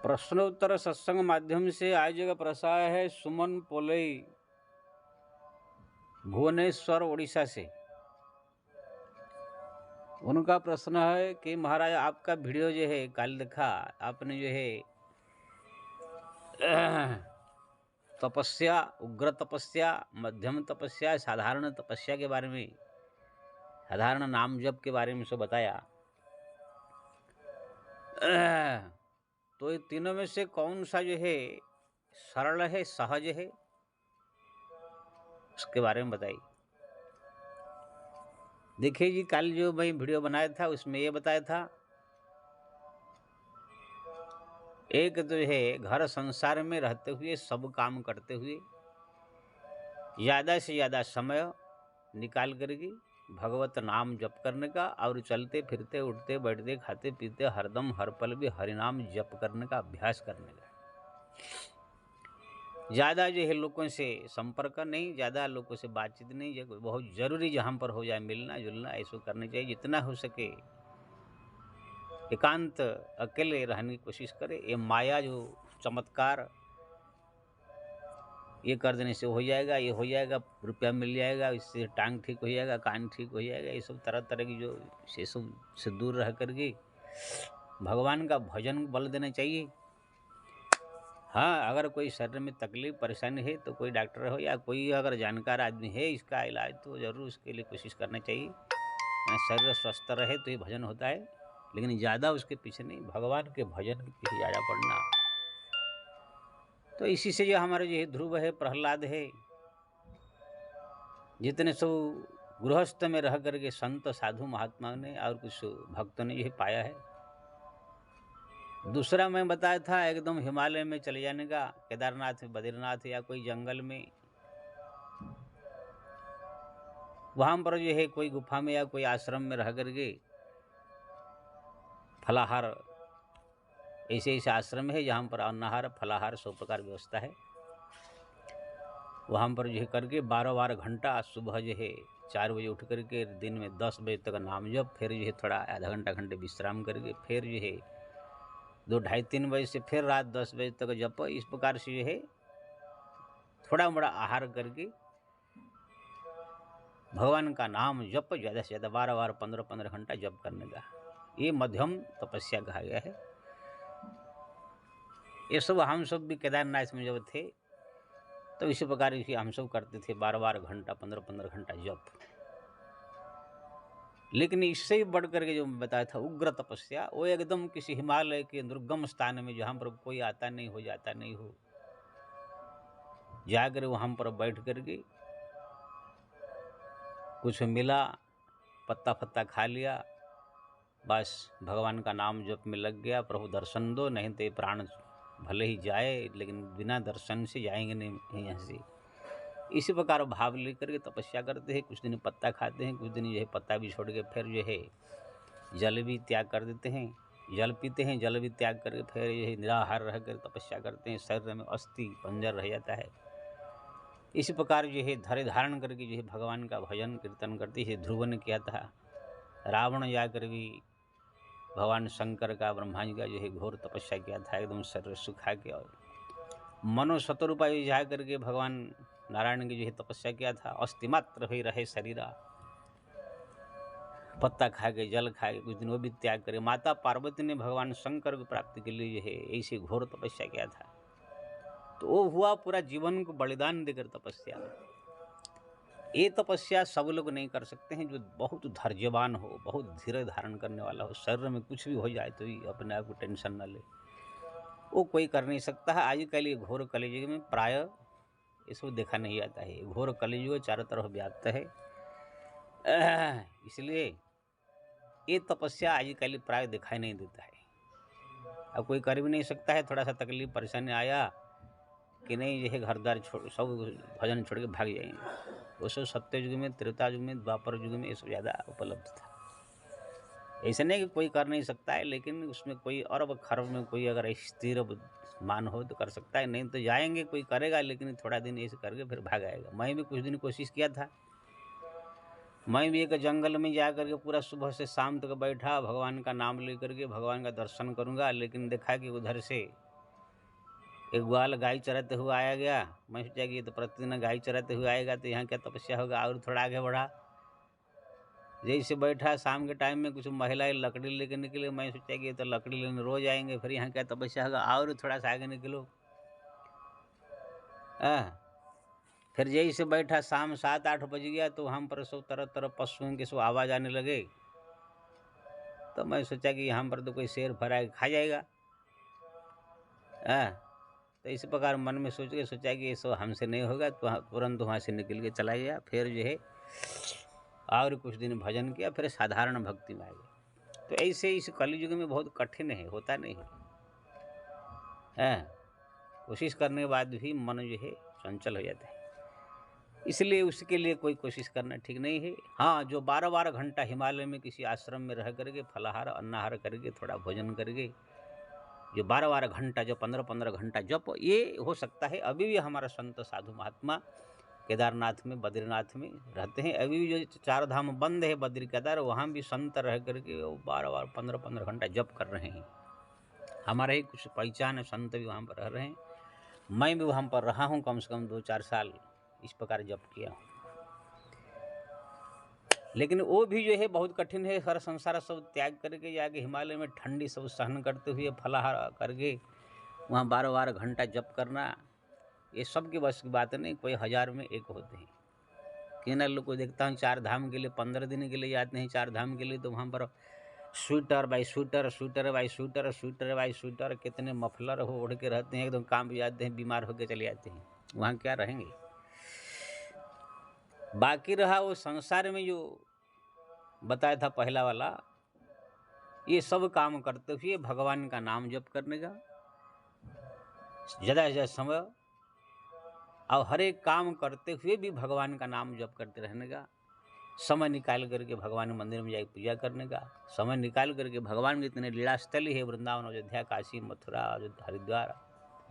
प्रश्नोत्तर सत्संग माध्यम से आज का प्रसार है सुमन पोलई, भुवनेश्वर उड़ीसा से। उनका प्रश्न है कि महाराज आपका वीडियो जो है कल देखा आपने, जो है तपस्या, उग्र तपस्या, मध्यम तपस्या, साधारण तपस्या के बारे में, साधारण नाम जप के बारे में सब बताया। तो ये तीनों में से कौन सा जो है सरल है, सहज है, उसके बारे में बताइए। देखिए जी, कल जो मैं वीडियो बनाया था उसमें ये बताया था, एक तो है घर संसार में रहते हुए, सब काम करते हुए, ज़्यादा से ज़्यादा समय निकाल करके भगवत नाम जप करने का, और चलते फिरते उठते बैठते खाते पीते हरदम हर पल भी हरिनाम जप करने का अभ्यास करने का। ज़्यादा जो है लोगों से संपर्क नहीं, ज़्यादा लोगों से बातचीत नहीं, जो बहुत ज़रूरी जहाँ पर हो जाए मिलना जुलना ऐसा करना चाहिए। जितना हो सके एकांत अकेले रहने की कोशिश करे। ये माया जो चमत्कार ये कर देने से हो जाएगा, ये हो जाएगा, रुपया मिल जाएगा, इससे टांग ठीक हो जाएगा, कान ठीक हो जाएगा, ये सब तरह तरह की जो से सब से दूर रह करके भगवान का भजन बल देना चाहिए। हाँ, अगर कोई शरीर में तकलीफ परेशानी है तो कोई डॉक्टर हो या कोई अगर जानकार आदमी है इसका इलाज, तो ज़रूर उसके लिए कोशिश करना चाहिए। शरीर स्वस्थ रहे तो ये भजन होता है, लेकिन ज़्यादा उसके पीछे नहीं, भगवान के भजन के पीछे ज़्यादा पड़ना। तो इसी से जो हमारे जो है ध्रुव है, प्रहलाद है, जितने सब गृहस्थ में रह करके संत साधु महात्मा ने और कुछ भक्तों ने यह पाया है। दूसरा मैं बताया था एकदम हिमालय में चले जाने का, केदारनाथ, बद्रीनाथ या कोई जंगल में, वहाँ पर जो है कोई गुफा में या कोई आश्रम में रह करके फलाहार, ऐसे ऐसे आश्रम है जहाँ पर अन्नहार फलाहार सब प्रकार व्यवस्था है। वहाँ पर जो है करके 12 घंटा सुबह जो है 4 बजे उठ करके दिन में 10 बजे तक नाम जप, फिर जो है थोड़ा आधा घंटा घंटे विश्राम करके फिर जो है 2, ढाई 3 बजे से फिर रात 10 बजे तक जप। इस प्रकार से जो है थोड़ा बड़ा आहार करके भगवान का नाम जप ज़्यादा से ज़्यादा 12 15 घंटा जप करने का, ये मध्यम तपस्या कहा गया है। ये सब हम सब भी केदारनाथ में जब थे तो इसी प्रकार से हम सब करते थे 12 घंटा 15 घंटा जप। लेकिन इससे बढ़ करके जो मैं बताया था उग्र तपस्या, वो एकदम किसी हिमालय के दुर्गम स्थान में जहाँ पर कोई आता नहीं हो, जाता नहीं हो, जाकर वहाँ पर बैठ करके कुछ मिला, पत्ता फत्ता खा लिया, बस भगवान का नाम जप में लग गया, प्रभु दर्शन दो, नहीं तो प्राण भले ही जाए लेकिन बिना दर्शन से जाएंगे नहीं यहाँ से। इसी प्रकार भाव लेकर के तपस्या करते हैं। कुछ दिन पत्ता खाते हैं, कुछ दिन जो है पत्ता भी छोड़ के फिर जो है जल भी त्याग कर देते हैं, जल पीते हैं, जल भी त्याग करके फिर जो है निराहार रह कर तपस्या करते हैं। शरीर में अस्थि पंजर रह जाता है। इसी प्रकार जो है धैर्य धारण करके जो है भगवान का भजन कीर्तन करते हैं। ध्रुव ने किया था, रावण जाकर भी भगवान शंकर का, ब्रह्मा जी का जो है घोर तपस्या किया था, एकदम शरीर सुखा के, और मनो शतरूपा जा करके भगवान नारायण की जो है तपस्या किया था। अस्थि मात्र ही रहे शरीरा, पत्ता खा के जल खा के कुछ दिन वो भी त्याग करे। माता पार्वती ने भगवान शंकर की प्राप्ति के लिए जो है ऐसी घोर तपस्या किया था। तो वो हुआ पूरा जीवन को बलिदान देकर तपस्या। ये तपस्या सब लोग नहीं कर सकते हैं। जो बहुत धैर्यवान हो, बहुत धीरे धारण करने वाला हो, शरीर में कुछ भी हो जाए तो ही अपने आप को टेंशन न ले, वो कोई कर नहीं सकता है। आजकल ये घोर कलियुग में प्राय इसको देखा नहीं जाता है। घोर कलियुग चारों तरफ व्याप्त है, इसलिए ये तपस्या आजकल प्राय दिखाई नहीं देता है। अब कोई कर भी नहीं सकता है। थोड़ा सा तकलीफ परेशानी आया कि नहीं, यह घर द्वार छोड़, सब भजन छोड़ के भाग जाएंगे। वो सब सत्य युग में, त्रेता युग में, द्वापर युग में ये सब ज़्यादा उपलब्ध था। ऐसे नहीं कि कोई कर नहीं सकता है, लेकिन उसमें कोई अरब खरब में कोई अगर स्थिर मान हो तो कर सकता है, नहीं तो जाएंगे, कोई करेगा लेकिन थोड़ा दिन ऐसे करके फिर भाग आएगा। मैं भी कुछ दिन कोशिश किया था। मैं भी एक जंगल में जा करके पूरा सुबह से शाम तक बैठा, भगवान का नाम ले करके भगवान का दर्शन करूंगा, लेकिन देखा कि उधर से एक ग्वाल गाय चराते हुए आया गया। मैं सोचा कि ये तो प्रतिदिन गाय चराते हुए आएगा तो यहाँ क्या तपस्या होगा, और थोड़ा आगे बढ़ा। जैसे बैठा शाम के टाइम में कुछ महिलाएं लकड़ी लेके निकले। मैं सोचा कि ये तो लकड़ी लेने रोज आएंगे, फिर यहाँ क्या तपस्या होगा, और थोड़ा सा आगे निकलो। फिर जैसे बैठा शाम 7-8 बज गया तो हम पर सब तरह तरह पशुओं के सब आवाज़ आने लगे। तो मैं सोचा कि यहाँ पर तो कोई शेर फरा के खा जाएगा। तो इस प्रकार मन में सोच के सोचा कि ये सब हमसे नहीं होगा, तो तुरंत वहाँ से निकल के चला गया। फिर जो है और कुछ दिन भजन किया, फिर साधारण भक्ति में आ गया। तो ऐसे इस कलयुग में बहुत कठिन है, होता नहीं है। कोशिश करने के बाद भी मन जो है चंचल हो जाता है, इसलिए उसके लिए कोई कोशिश करना ठीक नहीं है। हाँ, जो 12-12 घंटा हिमालय में किसी आश्रम में रह करके फलाहार अन्नाहार करके थोड़ा भोजन करके जो 12-12 घंटा, जो 15-15 घंटा जप, ये हो सकता है। अभी भी हमारा संत साधु महात्मा केदारनाथ में, बद्रीनाथ में रहते हैं। अभी भी जो 4 धाम बंद है बद्री केदार, वहाँ भी संत रह करके वो 12-12 15-15 घंटा जप कर रहे हैं। हमारे ही कुछ पहचान संत भी वहाँ पर रह रहे हैं। मैं भी वहाँ पर रहा हूँ, कम से कम 2-4 साल इस प्रकार जप किया हूँ। लेकिन वो भी जो है बहुत कठिन है। हर संसार सब त्याग करके जाके हिमालय में ठंडी सब सहन करते हुए फलाहार करके वहाँ 12-12 घंटा जप करना, ये सब के बस की बात नहीं। कोई 1000 में एक होते हैं। किन्हीं लोग को देखता हूँ 4 धाम के लिए 15 दिन के लिए जाते हैं। 4 धाम के लिए तो वहाँ पर sweater by sweater, sweater by sweater, sweater by sweater, कितने मफलर हो ओढ़ के रहते हैं, एकदम काम भी जाते हैं, बीमार होकर चले जाते हैं। वहाँ क्या रहेंगे। बाकी रहा वो संसार में जो बताया था पहला वाला, ये सब काम करते हुए भगवान का नाम जप करने का ज़्यादा से ज़्यादा समय, और हर एक काम करते हुए भी भगवान का नाम जप करते रहने का, समय निकाल करके भगवान मंदिर में जाकर पूजा करने का, समय निकाल करके भगवान के इतने लीला स्थल है वृंदावन, अयोध्या, काशी, मथुरा, हरिद्वार,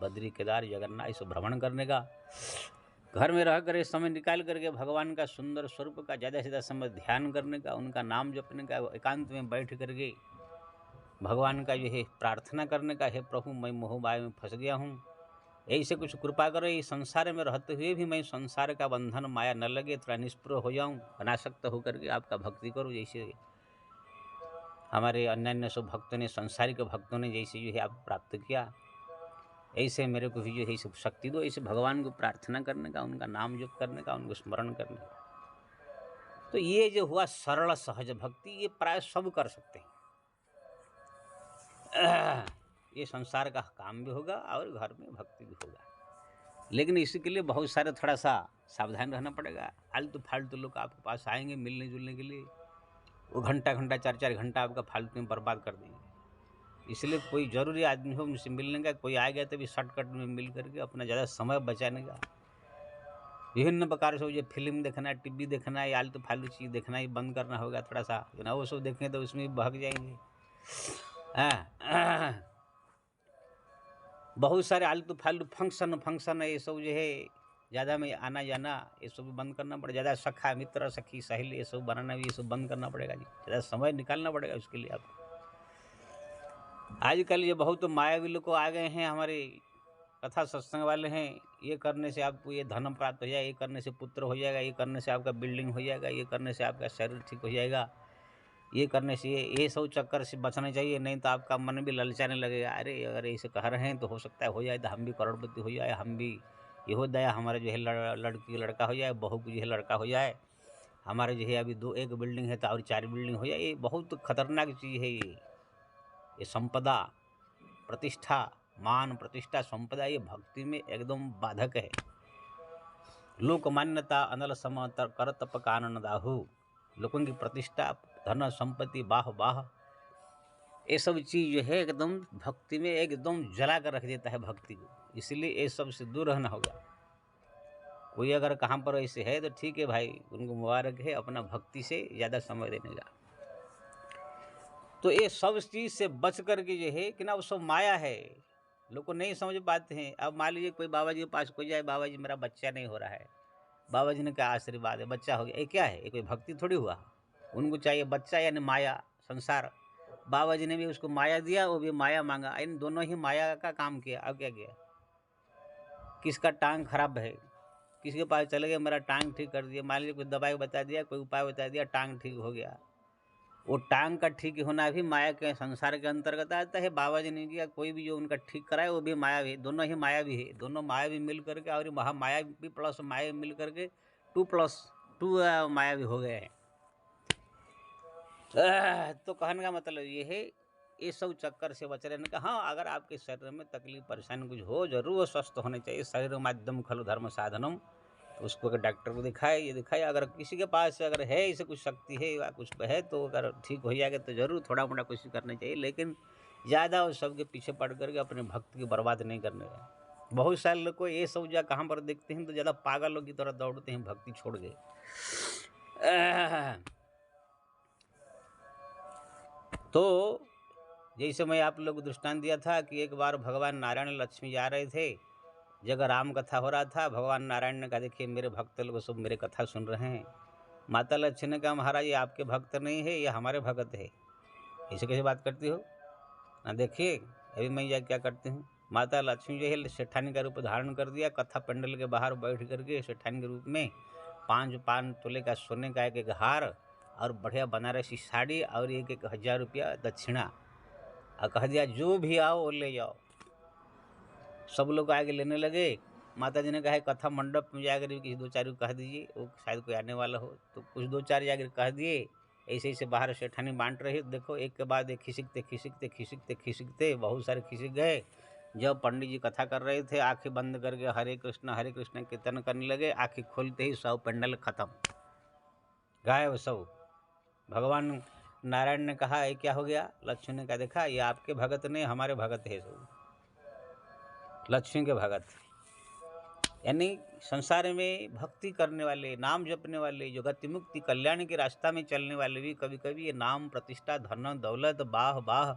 बद्री, केदार, जगन्नाथ, इस भ्रमण करने का। घर में रह कर समय निकाल करके भगवान का सुंदर स्वरूप का ज़्यादा से ज़्यादा समय ध्यान करने का, उनका नाम जपने का, एकांत में बैठ करके भगवान का जो है प्रार्थना करने का, है प्रभु मैं मोह माया में फंस गया हूँ, ऐसे कुछ कृपा करो, इस संसार में रहते हुए भी मैं संसार का बंधन माया न लगे, थोड़ा निष्प्रह हो जाऊँ, अनासक्त होकर के आपका भक्ति करूँ। जैसे हमारे अन्य अन्य सब भक्तों ने, संसारिक भक्तों ने जैसे जो है आप प्राप्त किया, ऐसे मेरे को भी जो है शक्ति दो, ऐसे भगवान को प्रार्थना करने का, उनका नाम जप करने का, उनको स्मरण करने का। तो ये जो हुआ सरल सहज भक्ति, ये प्राय सब कर सकते हैं। ये संसार का काम भी होगा और घर में भक्ति भी होगा, लेकिन इसी के लिए बहुत सारे थोड़ा सा सावधान रहना पड़ेगा। फालतू फालतू लोग आपके पास आएंगे मिलने जुलने के लिए, वो घंटा घंटा 4-4 घंटा आपका फालतू में बर्बाद कर देंगे। इसलिए कोई जरूरी आदमी हो उनसे मिलने का, कोई आ गया तो भी शॉर्टकट में मिल करके अपना ज़्यादा समय बचाने का। विभिन्न प्रकार से जो फिल्म देखना है, टीवी देखना है, आलतू फालतू चीज़ देखना ही बंद करना होगा थोड़ा सा, ना वो सब देखें तो उसमें भी भाग जाएंगे। बहुत सारे आलतू फालतू फंक्शन है, ये सब जो है ज़्यादा में आना जाना, ये सब भी बंद करना पड़ेगा। ज़्यादा सखा मित्र सखी सहेली ये सब बनाना भी, ये सब बंद करना पड़ेगा जी। ज़्यादा समय निकालना पड़ेगा उसके लिए आपको। आजकल ये बहुत मायावी लोग आ गए हैं, हमारे कथा सत्संग वाले हैं, ये करने से आपको ये धन प्राप्त हो जाएगा, ये करने से पुत्र हो जाएगा, ये करने से आपका बिल्डिंग हो जाएगा, ये करने से आपका शरीर ठीक हो जाएगा, ये करने से ये सब चक्कर से बचना चाहिए, नहीं तो आपका मन भी ललचाने लगेगा। अरे अगर ऐसे कह रहे हैं तो हो सकता है हो जाए, तो हम भी करोड़पति हो जाए, हम भी ये हो जाए, हमारा जो है लड़की लड़का हो जाए, बहू को जो है लड़का हो जाए, हमारे जो है अभी 1 बिल्डिंग है तो और 4 बिल्डिंग हो जाए। ये बहुत खतरनाक चीज़ है। ये संपदा, प्रतिष्ठा, मान प्रतिष्ठा, संपदा, ये भक्ति में एकदम बाधक है। लोक मान्यता अनल सम कर तप कानन दाहू, लोगों की प्रतिष्ठा, धन संपत्ति, बाह बाह, ये सब चीज़ जो है एकदम भक्ति में एकदम जला कर रख देता है भक्ति को। इसलिए ये सब से दूर रहना होगा। कोई अगर कहाँ पर ऐसे है तो ठीक है भाई, उनको मुबारक है, अपना भक्ति से ज़्यादा समय देने का। तो ये सब चीज़ से बच करके जो है कि ना, वो सब माया है, लोग को नहीं समझ पाते हैं। अब मान लीजिए कोई बाबा जी के पास कोई जाए, बाबा जी मेरा बच्चा नहीं हो रहा है, बाबा जी ने क्या आशीर्वाद है, बच्चा हो गया, ये क्या है, ये कोई भक्ति थोड़ी हुआ। उनको चाहिए बच्चा यानी माया, संसार। बाबा जी ने भी उसको माया दिया, वो भी माया मांगा, इन दोनों ही माया का काम किया। अब क्या किया, किसका टांग खराब है, किसी के पास चले गए मेरा टांग ठीक कर दिया, मान लीजिए कोई दवाई बता दिया, कोई उपाय बता दिया, टांग ठीक हो गया। वो टांग का ठीक होना भी माया के संसार के अंतर्गत आता है। बाबा जी ने किया, कोई भी जो उनका ठीक कराए वो भी माया भी, दोनों ही माया भी है, दोनों माया भी मिल करके और महामाया भी प्लस माया मिल करके 2+2 माया भी हो गए हैं। तो कहने का मतलब ये है, ये सब चक्कर से बच रहने का। हाँ, अगर आपके शरीर में तकलीफ परेशानी कुछ हो, जरूर स्वस्थ होने चाहिए। शरीर माध्यम खलु धर्म साधनम, तो उसको अगर डॉक्टर को दिखाए, ये दिखाए। अगर किसी के पास अगर है इसे कुछ शक्ति है या कुछ है, तो अगर ठीक हो जाएगा तो जरूर थोड़ा मोटा कोशिश करनी चाहिए, लेकिन ज़्यादा उस सबके पीछे पड़ करके अपने भक्त की बर्बाद नहीं करने का। बहुत सारे लोग को ये सब जगह कहाँ पर देखते हैं तो ज़्यादा पागलों की तरह दौड़ते हैं भक्ति छोड़ के। तो जैसे मैं आप लोग को दृष्टांत दिया था कि एक बार भगवान नारायण लक्ष्मी जा रहे थे, जगह राम कथा हो रहा था। भगवान नारायण ने कहा, देखिए मेरे भक्त लोग सब मेरे कथा सुन रहे हैं। माता लक्ष्मी ने कहा, महाराज ये आपके भक्त नहीं है, ये हमारे भक्त है, ऐसे कैसे बात करती हो ना, देखिए अभी मैं यह क्या करती हूँ। माता लक्ष्मी जो है सेठानी का रूप धारण कर दिया, कथा पंडल के बाहर बैठ करके सेठानी के रूप में 5 तोले का सोने का एक हार और बढ़िया बनारसी साड़ी और 1,000 रुपया दक्षिणा, और कह दिया जो भी आओ वो ले जाओ। सब लोग आगे लेने लगे। माता जी ने कहा कथा मंडप में जाकर किसी 2-4 को कह दीजिए, वो शायद कोई आने वाला हो, तो कुछ 2-4 जाकर कह दिए। ऐसे ऐसे बाहर सेठानी बांट रही, देखो एक के बाद एक खिसकते खिसकते खिसकते खिसकते बहुत सारे खिसक गए। जब पंडित जी कथा कर रहे थे, आंखें बंद करके हरे कृष्ण कीर्तन करने लगे, आंखें खोलते ही सब पंडल खत्म, गायब सब। भगवान नारायण ने कहा ये क्या हो गया? लक्ष्मी ने कहा, देखा ये आपके भगत नहीं हमारे भगत है सब, लक्ष्मी के भगत। यानी संसार में भक्ति करने वाले, नाम जपने वाले, जो गति मुक्ति कल्याण के रास्ता में चलने वाले भी कभी कभी ये नाम प्रतिष्ठा धन दौलत बाह बाह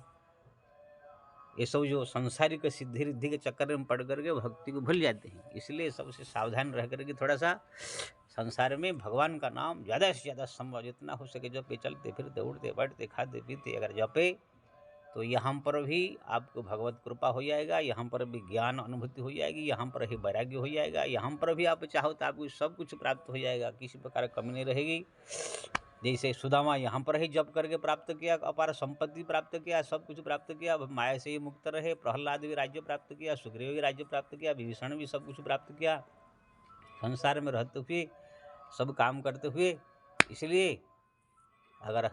ये सब जो संसारिक सिद्धि रिद्धि के चक्कर में पड़ करके भक्ति को भूल जाते हैं। इसलिए सबसे सावधान रह करके थोड़ा सा संसार में भगवान का नाम ज़्यादा से ज़्यादा संभव जितना हो सके जपे, चलते फिरते उठते बैठते खाते पीते अगर जपे तो यहाँ पर भी आपको भगवत कृपा हो जाएगा, यहाँ पर भी ज्ञान अनुभूति हो जाएगी, यहाँ पर ही वैराग्य हो जाएगा, यहाँ पर भी आप चाहो तो आपको सब कुछ प्राप्त हो जाएगा, किसी प्रकार कमी नहीं रहेगी। जैसे सुदामा यहाँ पर ही जप करके प्राप्त किया, अपार संपत्ति प्राप्त किया, सब कुछ प्राप्त किया, माया से ही मुक्त रहे। प्रहलाद भी राज्य प्राप्त किया, सुग्रीव भी राज्य प्राप्त किया, विभीषण भी सब कुछ प्राप्त किया, संसार में रहते हुए सब काम करते हुए। इसलिए अगर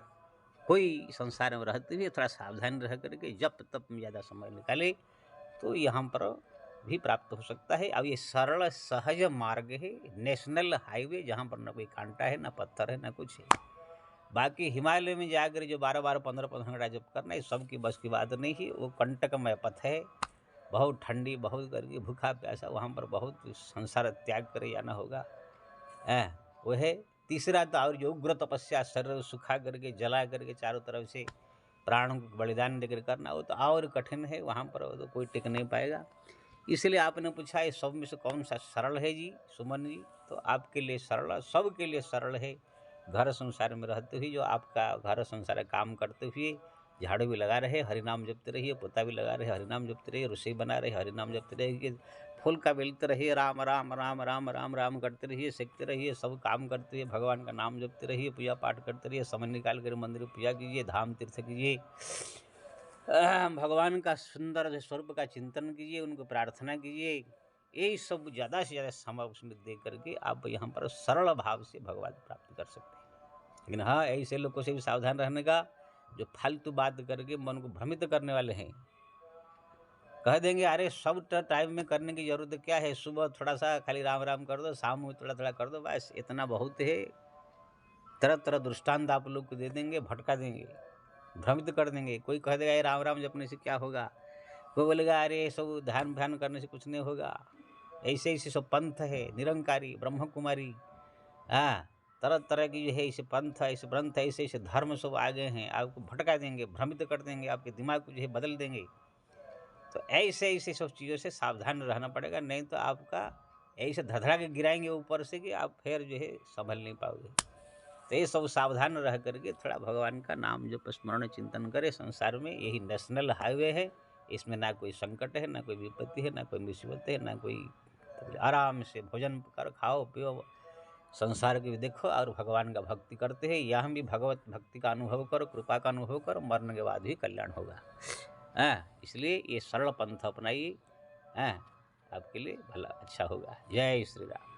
कोई संसार में रहते हुए थोड़ा सावधान रह करके जप तप में ज़्यादा समय निकाले तो यहाँ पर भी प्राप्त हो सकता है। अब ये सरल सहज मार्ग है, नेशनल हाईवे, जहाँ पर न कोई कांटा है, न पत्थर है, न कुछ है। बाकी हिमालय में जाकर जो 12-12 15-15 घंटा जप करना है सबकी बस की बात नहीं है। वो कंटकमय पथ है, बहुत ठंडी, बहुत करके भूखा प्यासा, वहाँ पर बहुत संसार त्याग करे जाना होगा। वो है तीसरा। तो और जो उग्र तपस्या, शरीर सुखा करके जला करके चारों तरफ से प्राण को बलिदान देकर करना, वो तो और कठिन है, वहाँ पर तो कोई टिक नहीं पाएगा। इसलिए आपने पूछा ये सब में से कौन सा सरल है जी सुमन जी? तो आपके लिए सरल, सबके लिए सरल है। घर संसार में रहते हुए, जो आपका घर संसार काम करते हुए झाड़ू भी लगा रहे, हरिनाम जपते रहिए, पोता भी लगा रहे, हरिनाम जपते रहिए, रसोई बना रहे, हरिनाम जपते रहिए, फूल का बेलते रहिए, राम राम राम राम राम राम करते रहिए, सीखते रहिए, सब काम करते रहिए, भगवान का नाम जपते रहिए, पूजा पाठ करते रहिए, समय निकाल कर मंदिर पूजा कीजिए, धाम तीर्थ कीजिए, भगवान का सुंदर स्वरूप का चिंतन कीजिए, उनको प्रार्थना कीजिए। यही सब ज़्यादा से ज़्यादा समय उसमें दे करके आप यहाँ पर सरल भाव से भगवान प्राप्त कर सकते हैं। लेकिन हाँ, ऐसे लोगों से भी सावधान रहने का जो फालतू बात करके मन को भ्रमित करने वाले हैं। कह देंगे अरे सब टाइम में करने की जरूरत क्या है, सुबह थोड़ा सा खाली राम राम कर दो, शाम में थोड़ा थोड़ा कर दो, बस इतना बहुत है। तरह तरह दृष्टांत आप लोग को दे देंगे, भटका देंगे, भ्रमित कर देंगे। कोई कह देगा ये राम राम जपने से क्या होगा, कोई बोलेगा अरे सब ध्यान करने से कुछ नहीं होगा, ऐसे ऐसे सब पंथ है, निरंकारी ब्रह्म कुमारी, तरह तरह की जो है ऐसे पंथ ऐसे ग्रंथ ऐसे ऐसे धर्म सब आ गए हैं, आपको भटका देंगे, भ्रमित कर देंगे, आपके दिमाग को जो है बदल देंगे। तो ऐसे ऐसे सब चीज़ों से सावधान रहना पड़ेगा, नहीं तो आपका ऐसे धधड़ा के गिराएंगे ऊपर से कि आप फिर जो है संभल नहीं पाओगे। तो ये सब सावधान रह करके थोड़ा भगवान का नाम जो स्मरण चिंतन करे। संसार में यही नेशनल हाईवे है, इसमें ना कोई संकट है, ना कोई विपत्ति है, ना कोई मुसीबत है, ना कोई आराम से भोजन कर, खाओ पियो, संसार की भी देखो और भगवान का भक्ति करते हैं। यहाँ भी भगवत भक्ति का अनुभव करो, कृपा का अनुभव करो, मरने के बाद भी कल्याण होगा। इसलिए ये सरल पंथ अपनाइए, आपके लिए भला अच्छा होगा। जय श्री राम।